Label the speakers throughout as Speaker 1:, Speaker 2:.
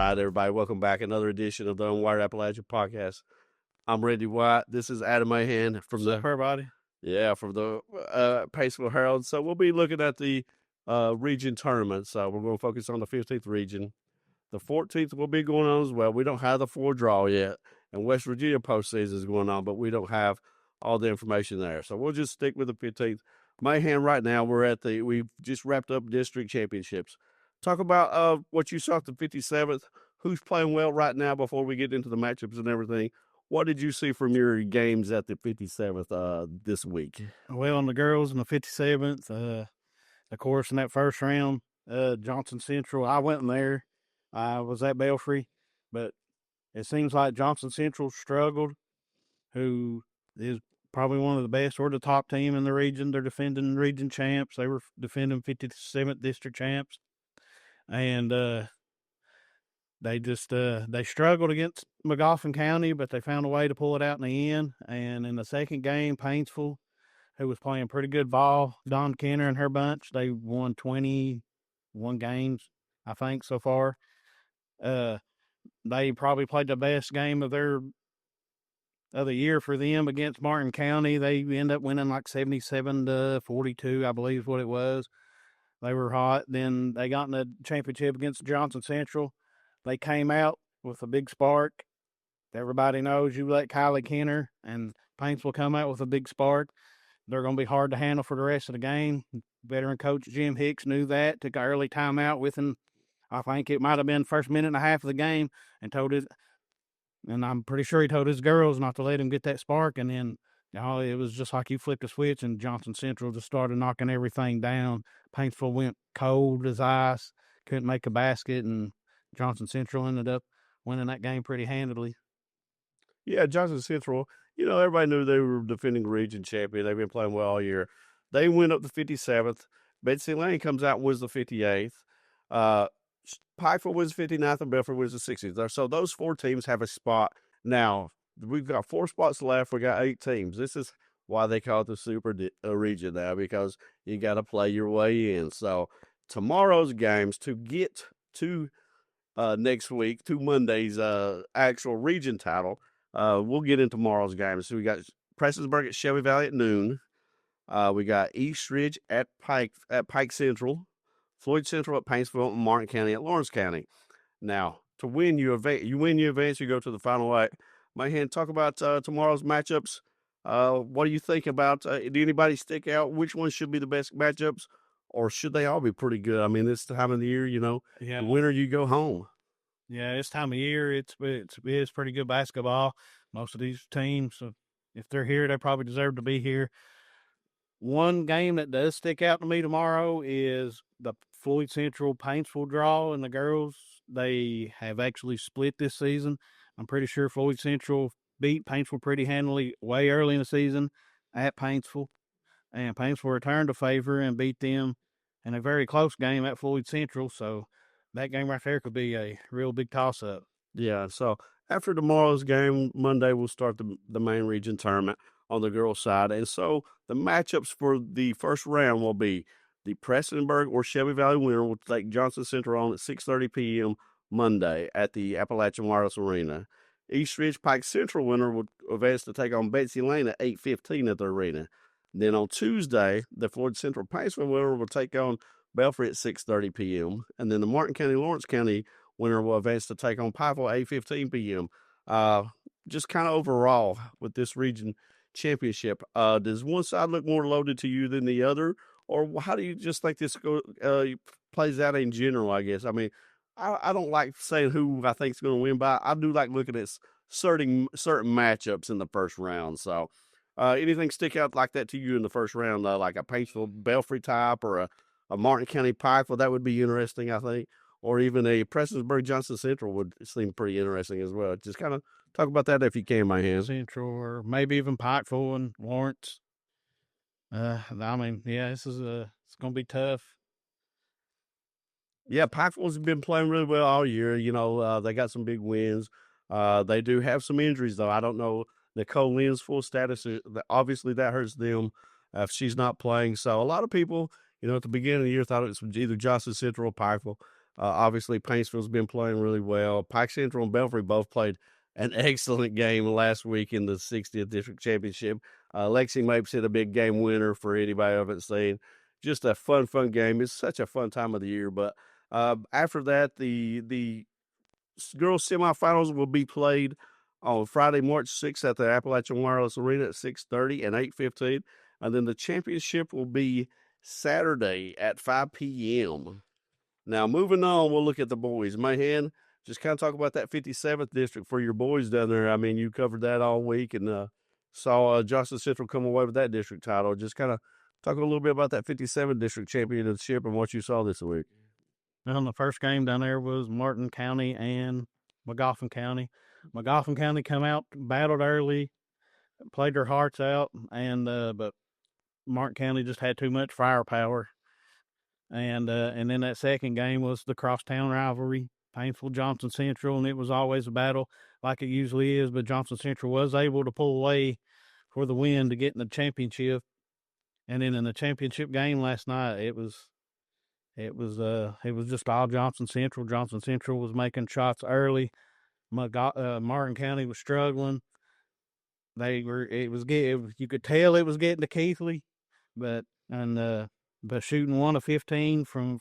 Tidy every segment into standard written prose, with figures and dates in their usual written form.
Speaker 1: right, everybody. Welcome back. Another edition of the Unwired Appalachia podcast. I'm Randy White. This is Adam Mahan from the
Speaker 2: everybody.
Speaker 1: Paintsville Herald. So we'll be looking at the region tournament. So we're going to focus on the 15th region. The 14th will be going on as well. We don't have the full draw yet, and West Virginia postseason is going on, but we don't have all the information there. So we'll just stick with the 15th. Mahan, right now we've just wrapped up district championships. Talk about what you saw at the 57th. Who's playing well right now before we get into the matchups and everything? What did you see from your games at the 57th this week?
Speaker 2: Well, on the girls in the 57th, of course, in that first round, Johnson Central, I went in there. I was at Belfry, but it seems like Johnson Central struggled, who is probably one of the best or the top team in the region. They're defending region champs. They were defending 57th district champs. And they struggled against McGoffin County, but they found a way to pull it out in the end. And in the second game, Paintsville, who was playing pretty good ball, Dawn Kenner and her bunch, they won 21 games, I think, so far. They probably played the best game of the year for them against Martin County. They ended up winning like 77-42, I believe is what it was. They were hot. Then they got in the championship against Johnson Central. They came out with a big spark. Everybody knows you let Kylie Kenner and Paintsville come out with a big spark. They're going to be hard to handle for the rest of the game. Veteran coach Jim Hicks knew that, took an early timeout with him. I think it might have been first minute and a half of the game, and I'm pretty sure he told his girls not to let him get that spark. And then it was just like you flipped a switch, and Johnson Central just started knocking everything down. Paintsville went cold as ice, couldn't make a basket, and Johnson Central ended up winning that game pretty handily.
Speaker 1: Yeah, Johnson Central, everybody knew they were defending region champion. They've been playing well all year. They went up to 57th. Betsy Lane comes out and wins the 58th. Pikeville wins 59th, and Belford wins the 60th. So those four teams have a spot. Now, we've got 4 spots left. We got 8 teams. This is why they call it the super region now, because you got to play your way in. So tomorrow's games, to get to next week, to Monday's actual region title, we'll get in tomorrow's games. So we got Prestonsburg at Shelby Valley at noon. We got East Ridge at Pike Central, Floyd Central at Paintsville, and Martin County at Lawrence County. Now, to win, you advance, you go to the final 8. Mahan, talk about tomorrow's matchups. What do you think about? Did anybody stick out? Which ones should be the best matchups, or should they all be pretty good? I mean, this time of the year, the winner, you go home.
Speaker 2: Yeah, this time of year, it's pretty good basketball. Most of these teams, if they're here, they probably deserve to be here. One game that does stick out to me tomorrow is the Floyd Central Paintsville draw, and the girls, they have actually split this season. I'm pretty sure Floyd Central beat Paintsville pretty handily way early in the season at Paintsville, and Paintsville returned a favor and beat them in a very close game at Floyd Central. So that game right there could be a real big toss-up.
Speaker 1: Yeah, so after tomorrow's game, Monday, we'll start the main region tournament on the girls' side. And so the matchups for the first round will be the Prestonsburg or Shelby Valley winner will take Johnson Central on at 6:30 p.m. Monday at the Appalachian Wireless Arena. East Ridge Pike Central winner will advance to take on Betsy Lane at 8:15 at the arena. Then on Tuesday, the Floyd Central Paintsville winner will take on Belfry at 6:30 p.m. And then the Martin County Lawrence County winner will advance to take on Pikeville at 8:15 p.m. Just kind of overall with this region championship, does one side look more loaded to you than the other, or how do you just think this plays out in general? I guess, I mean, I don't like saying who I think is going to win, but I do like looking at certain matchups in the first round. So anything stick out like that to you in the first round, like a Paintsville Belfry type or a Martin County Pikeville? That would be interesting, I think. Or even a Prestonsburg Johnson Central would seem pretty interesting as well. Just kind of talk about that if you can, my hands.
Speaker 2: Central, or maybe even Pikeville and Lawrence. I mean, yeah, it's going to be tough.
Speaker 1: Yeah, Pikeville's been playing really well all year. They got some big wins. They do have some injuries, though. I don't know Nicole Lynn's full status. Obviously, that hurts them if she's not playing. So a lot of people, at the beginning of the year thought it was either Johnson Central or Pikeville. Obviously, Paintsville's been playing really well. Pike Central and Belfry both played an excellent game last week in the 60th District Championship. Lexi Mapes hit a big game winner for anybody who haven't seen. Just a fun game. It's such a fun time of the year. But after that, the girls semifinals will be played on Friday, March 6th at the Appalachian Wireless Arena at 6:30 and 8:15. And then the championship will be Saturday at 5 p.m. Now, moving on, we'll look at the boys. Mahan, just kind of talk about that 57th district for your boys down there. I mean, you covered that all week and saw Johnson Central come away with that district title. Just kind of talk a little bit about that 57th district championship and what you saw this week.
Speaker 2: Well, the first game down there was Martin County and McGoffin County. McGoffin County come out, battled early, played their hearts out, and but Martin County just had too much firepower. And then that second game was the crosstown rivalry, Paintsville Johnson Central, and it was always a battle like it usually is. But Johnson Central was able to pull away for the win to get in the championship. And then in the championship game last night, it was just all Johnson Central. Johnson Central was making shots early. Martin County was struggling. You could tell it was getting to Keithley, but shooting 1 of 15 from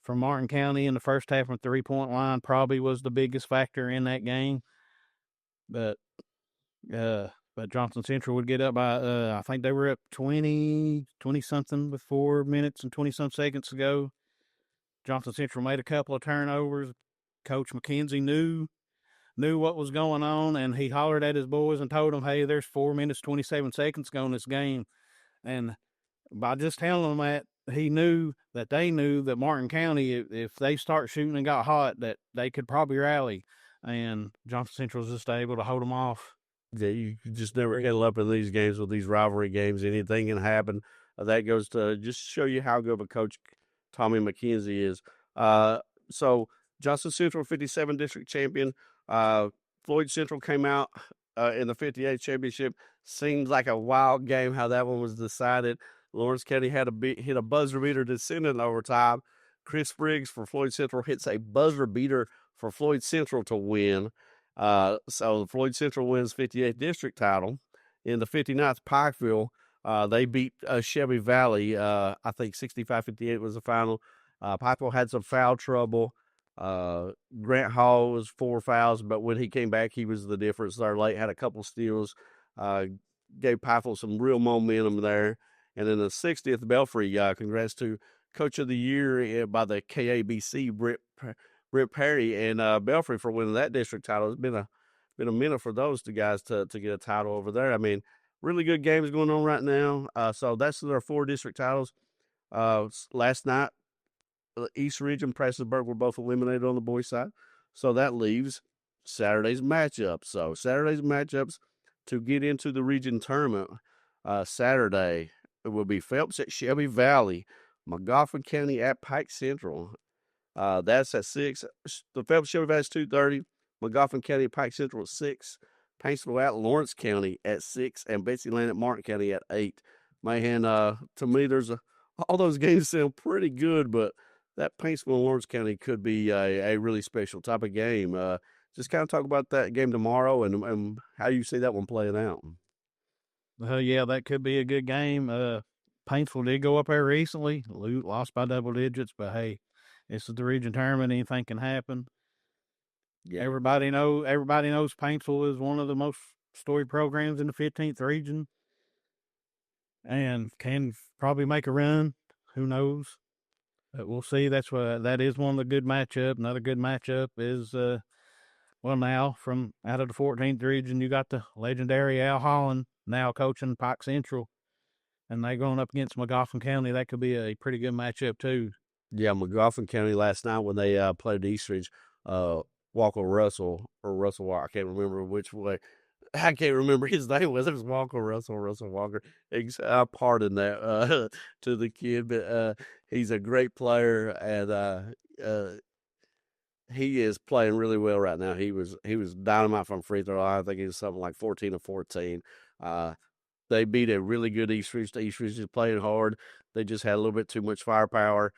Speaker 2: Martin County in the first half from 3-point line probably was the biggest factor in that game. But Johnson Central would get up by I think they were up 20 something with 4 minutes and 20 some seconds to go. Johnson Central made a couple of turnovers. Coach McKenzie knew what was going on, and he hollered at his boys and told them, "Hey, there's 4 minutes 27 seconds to go in this game." And by just telling them that, he knew that they knew that Martin County, if they start shooting and got hot, that they could probably rally. And Johnson Central was just able to hold them off.
Speaker 1: Yeah, you just never get up in these games with these rivalry games. Anything can happen. That goes to just show you how good of a coach Tommy McKenzie is. So Johnson Central 57 district champion. Floyd Central came out in the 58 championship. Seems like a wild game how that one was decided. Lawrence County hit a buzzer beater to send it in overtime. Chris Briggs for Floyd Central hits a buzzer beater for Floyd Central to win. So Floyd Central wins 58th district title. In the 59th Pikeville, they beat Shelby Valley. I think 65-58 was the final. Pikeville had some foul trouble. Grant Hall was 4 fouls, but when he came back, he was the difference there late. Had a couple steals. Gave Pikeville some real momentum there. And then the 60th Belfry, congrats to Coach of the Year by the KABC, Britt Perry, and Belfry for winning that district title. It's been a minute for those two guys to get a title over there. I mean, really good games going on right now. So that's their 4 district titles. Last night, the East Region, Prestonsburg were both eliminated on the boys' side. So that leaves Saturday's matchups. So Saturday's matchups to get into the region tournament. Saturday, it will be Phelps at Shelby Valley, McGoffin County at Pike Central. That's at 6. The Phelps Shelby Valley is 2:30. McGoffin County at Pike Central at 6. Paintsville at Lawrence County at 6. And Betsy Land at Martin County at 8. Man, to me, all those games sound pretty good, but that Paintsville and Lawrence County could be a really special type of game. Just kind of talk about that game tomorrow and how you see that one playing out.
Speaker 2: Yeah, that could be a good game. Paintsville did go up there recently, lost by double digits, but hey, this is the region tournament. Anything can happen. Yeah. Everybody knows Paintsville is one of the most storied programs in the 15th region, and can probably make a run. Who knows? But we'll see. That is one of the good matchup. Another good matchup is now from out of the 14th region, you got the legendary Al Holland now coaching Pike Central, and they going up against McGoffin County. That could be a pretty good matchup too.
Speaker 1: Yeah, McGoffin County last night when they played Eastridge, Walker Russell or Russell Walker, I can't remember which way. I can't remember his name, whether it was Walker Russell Walker. I pardon that to the kid, but he's a great player, and he is playing really well right now. He was dynamite from free throw line. I think he was something like 14 or 14. They beat a really good Eastridge. Eastridge is playing hard. They just had a little bit too much firepower.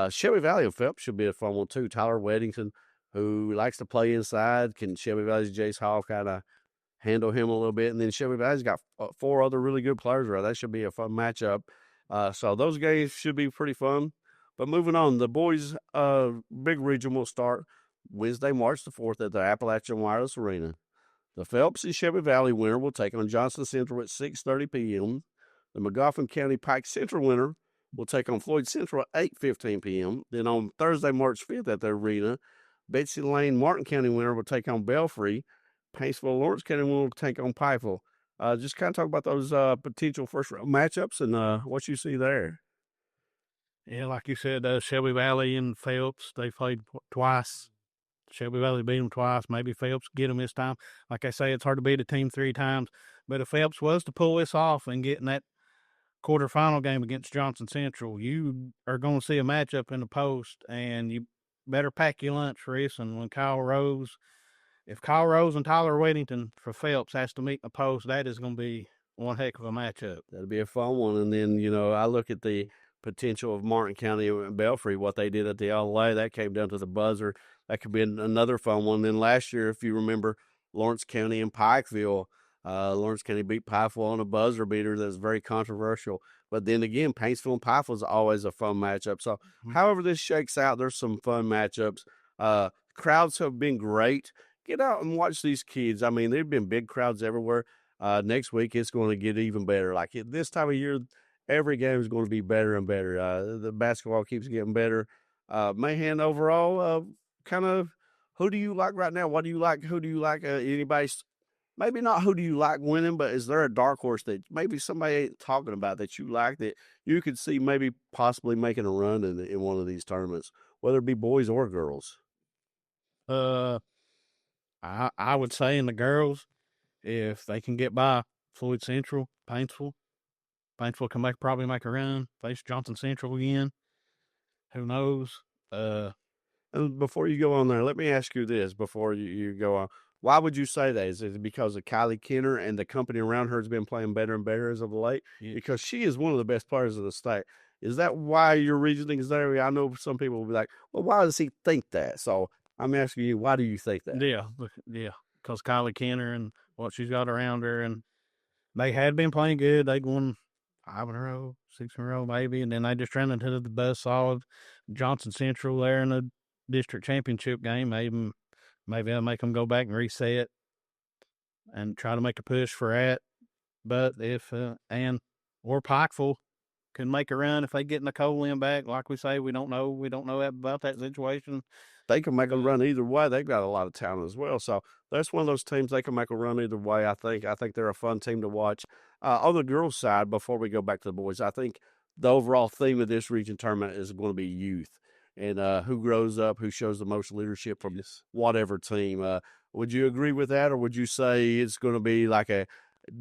Speaker 1: Shelby Valley and Phelps should be a fun one too. Tyler Weddington, who likes to play inside, can Shelby Valley's Jace Hall kind of handle him a little bit? And then Shelby Valley's got four other really good players around. That should be a fun matchup. So those games should be pretty fun. But moving on, the boys' big region will start Wednesday, March the 4th at the Appalachian Wireless Arena. The Phelps and Shelby Valley winner will take on Johnson Central at 6:30 p.m. The Magoffin County Pike Central winner will take on Floyd Central at 8:15 p.m. Then on Thursday, March 5th at the arena, Betsy Lane Martin County winner will take on Belfry. Paintsville Lawrence County winner will take on Pikeville. Just kind of talk about those potential first round matchups and what you see there.
Speaker 2: Yeah, like you said, Shelby Valley and Phelps, they played twice. Shelby Valley beat them twice. Maybe Phelps get them this time. Like I say, it's hard to beat a team 3 times. But if Phelps was to pull this off and get in that quarterfinal game against Johnson Central, you are going to see a matchup in the post, and you better pack your lunch for this. And when if Kyle Rose and Tyler Weddington for Phelps has to meet in the post, that is going to be one heck of a matchup.
Speaker 1: That'll be a fun one. And then, I look at the potential of Martin County and Belfry, what they did at the LA. That came down to the buzzer. That could be another fun one. Then last year, if you remember, Lawrence County and Pikeville, Lawrence County beat Pikeville on a buzzer beater that's very controversial. But then again, Paintsville and Pikeville is always a fun matchup. So, however this shakes out, there's some fun matchups. Crowds have been great. Get out and watch these kids. I mean, there've been big crowds everywhere. Next week, it's going to get even better. Like this time of year, every game is going to be better and better. The basketball keeps getting better. Mahan, overall, kind of, who do you like right now? What do you like? Who do you like? Anybody? Maybe not who do you like winning, but is there a dark horse that maybe somebody ain't talking about that you like that you could see maybe possibly making a run in one of these tournaments, whether it be boys or girls?
Speaker 2: I would say in the girls, if they can get by Floyd Central, Paintsville can probably make a run. Face Johnson Central again. Who knows?
Speaker 1: And before you go on there, let me ask you this before you go on. Why would you say that? Is it because of Kylie Kenner and the company around her has been playing better and better as of late?
Speaker 2: Yeah.
Speaker 1: Because she is one of the best players of the state. Is that why your reasoning is there? I know some people will be like, well, why does he think that? So I'm asking you, why do you think that?
Speaker 2: Yeah. Because Kylie Kenner and what she's got around her, and they had been playing good. They'd won 5 in a row, 6 in a row, maybe, and then they just ran into the buzzsaw of Johnson Central there in the district championship game. Maybe I'll make them go back and reset and try to make a push for that. But if or Pikeville can make a run if they get Nicole in back, like we say, we don't know about that situation.
Speaker 1: They can make a run either way. They've got a lot of talent as well. So that's one of those teams they can make a run either way. I think they're a fun team to watch. On the girls' side, before we go back to the boys, I think the overall theme of this region tournament is going to be youth and who grows up, who shows the most leadership from whatever team. Would you agree with that, or would you say it's going to be like a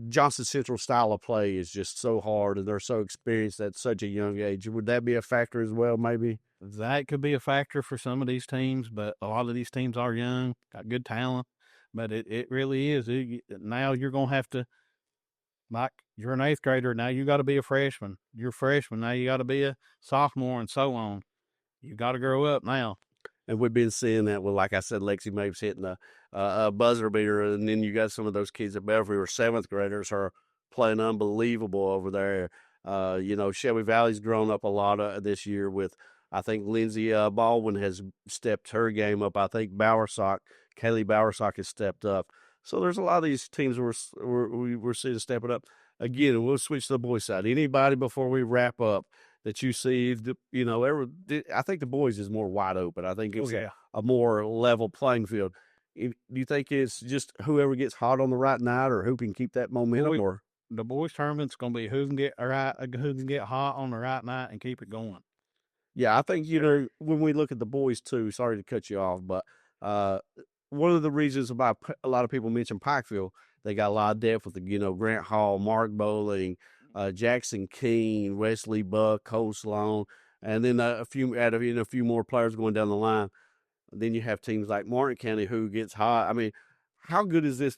Speaker 1: Johnson Central style of play is just so hard and they're so experienced at such a young age? Would that be a factor as well, maybe?
Speaker 2: That could be a factor for some of these teams, but a lot of these teams are young, got good talent. But it really is. Now you're going to have to, like, you're an 8th grader. Now you got to be a freshman. You're a freshman. Now you got to be a sophomore and so on. You got to grow up now.
Speaker 1: And we've been seeing that with, like I said, Lexi Mapes hitting a buzzer beater. And then you got some of those kids at Belfry who are 7th graders are playing unbelievable over there. Shelby Valley's grown up a lot this year with, I think Lindsay Baldwin has stepped her game up. I think Kaylee Bowersock has stepped up. So there's a lot of these teams we're seeing stepping up. Again, we'll switch to the boys' side. Anybody before we wrap up that you see, I think the boys is more wide open. I think it's a more level playing field. Do you think it's just whoever gets hot on the right night or who can keep that momentum? Or
Speaker 2: the boys' tournament's going to be who can get hot on the right night and keep it going.
Speaker 1: Yeah, I think, when we look at the boys too, sorry to cut you off, but one of the reasons about a lot of people mention Pikeville, they got a lot of depth with Grant Hall, Mark Bowling, Jackson Keene, Wesley Buck, Cole Sloan, and then a few more players going down the line. Then you have teams like Martin County who gets hot. I mean, how good is this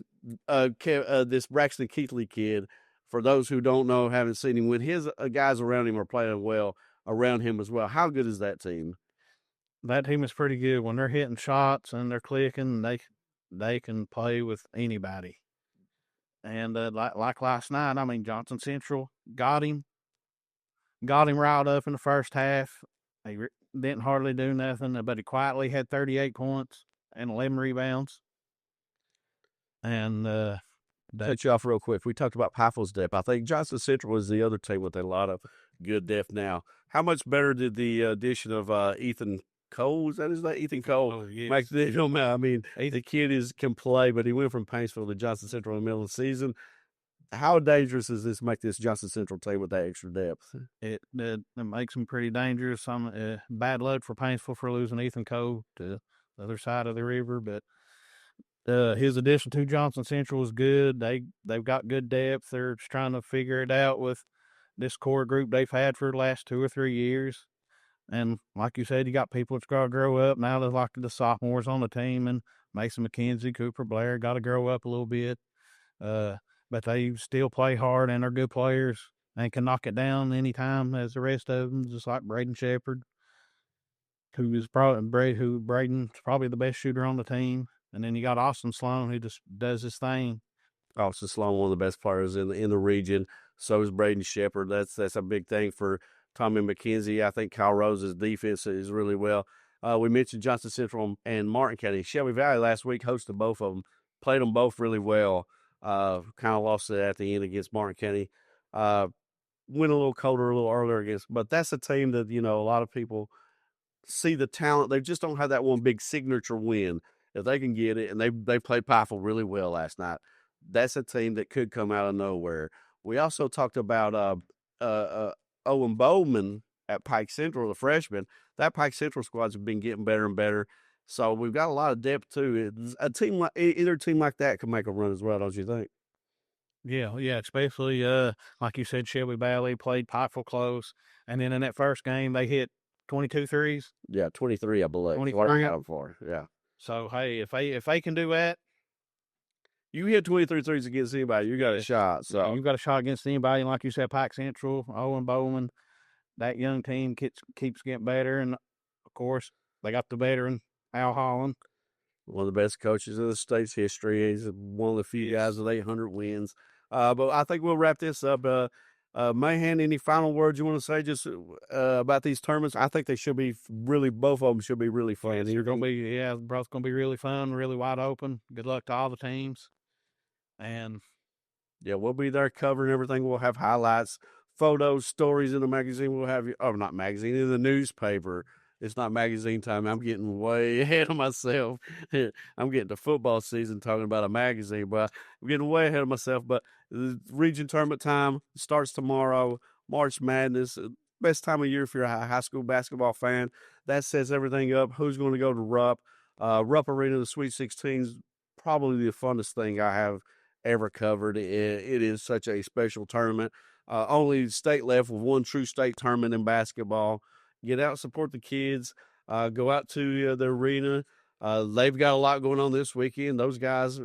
Speaker 1: this Braxton Keithley kid? For those who don't know, haven't seen him, when his guys around him are playing well, around him as well. How good is that team?
Speaker 2: That team is pretty good. When they're hitting shots and they're clicking, they can play with anybody. And like last night, I mean, Johnson Central got him riled up in the first half. He didn't hardly do nothing, but he quietly had 38 points and 11 rebounds. And
Speaker 1: Cut you off real quick. We talked about Paintsville's depth. I think Johnson Central is the other team with a lot of good depth now. How much better did the addition of Ethan Cole? Is that his name? Ethan Cole.
Speaker 2: Oh, yes.
Speaker 1: Make the, I mean, the kid can play, but he went from Paintsville to Johnson Central in the middle of the season. How dangerous does this make this Johnson Central team with that extra depth?
Speaker 2: It makes them pretty dangerous. Some bad luck for Paintsville for losing Ethan Cole to the other side of the river, but his addition to Johnson Central is good. They've got good depth. They're just trying to figure it out with this core group they've had for the last 2 or 3 years. And like you said, you got people that's got to grow up. Now there's like the sophomores on the team, and Mason McKenzie, Cooper Blair got to grow up a little bit. But they still play hard and are good players and can knock it down anytime as the rest of them, just like Braden Shepard, Braden's probably the best shooter on the team. And then you got Austin Sloan, who just does his thing.
Speaker 1: Austin Sloan, one of the best players in the region. So is Braden Shepard. That's a big thing for Tommy McKenzie. I think Kyle Rose's defense is really well. We mentioned Johnson Central and Martin County. Shelby Valley last week hosted both of them, played them both really well. Kind of lost it at the end against Martin County. Went a little colder, a little earlier against, but that's a team that, a lot of people see the talent. They just don't have that one big signature win. If they can get it, and they played Paintsville really well last night, that's a team that could come out of nowhere. We also talked about Owen Bowman at Pike Central, the freshman. That Pike Central squad's been getting better and better. So we've got a lot of depth too. A team like either team like that could make a run as well, don't you think?
Speaker 2: Yeah, especially like you said, Shelby Valley played Pikeville close, and then in that first game they hit 22 threes.
Speaker 1: Yeah, 23, I believe.
Speaker 2: 23.
Speaker 1: What for? Yeah.
Speaker 2: So hey, if they can do that,
Speaker 1: you hit 23 threes against anybody, you got a shot. So
Speaker 2: you've got a shot against anybody. And like you said, Pike Central, Owen Bowman, that young team keeps getting better, and of course they got the veteran Al Holland,
Speaker 1: one of the best coaches in the state's history. He's one of the few guys with 800 wins. But I think we'll wrap this up. Mahan, any final words you want to say just about these tournaments? I think they should be both of them should be really fun.
Speaker 2: They're going to be, both going to be really fun, really wide open. Good luck to all the teams. And
Speaker 1: yeah, we'll be there covering everything. We'll have highlights, photos, stories in the magazine. We'll have not magazine, in the newspaper. It's not magazine time. I'm getting way ahead of myself. I'm getting to football season talking about a magazine, but I'm getting way ahead of myself. But the region tournament time starts tomorrow. March Madness, best time of year if you're a high school basketball fan. That sets everything up. Who's going to go to Rupp? Rupp Arena, the Sweet 16's probably the funnest thing I have ever covered. It is such a special tournament. Only state left with one true state tournament in basketball. Get out, support the kids. Go out to the arena. They've got a lot going on this weekend. Those guys,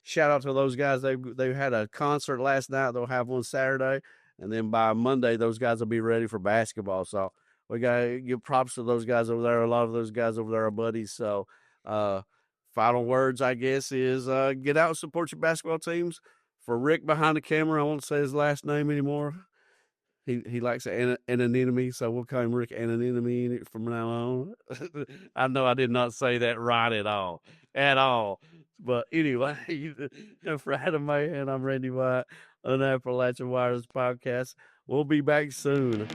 Speaker 1: shout out to those guys. They had a concert last night. They'll have one Saturday, and then by Monday, those guys will be ready for basketball. So we got to give props to those guys over there. A lot of those guys over there are buddies. So final words, I guess, is get out and support your basketball teams. For Rick behind the camera, I won't say his last name anymore. He likes anonymity, so we'll call him Rick Anonymity from now on. I know I did not say that right at all. But anyway, for Adam Mahan, I'm Randy White on Appalachian Wireless Podcast. We'll be back soon.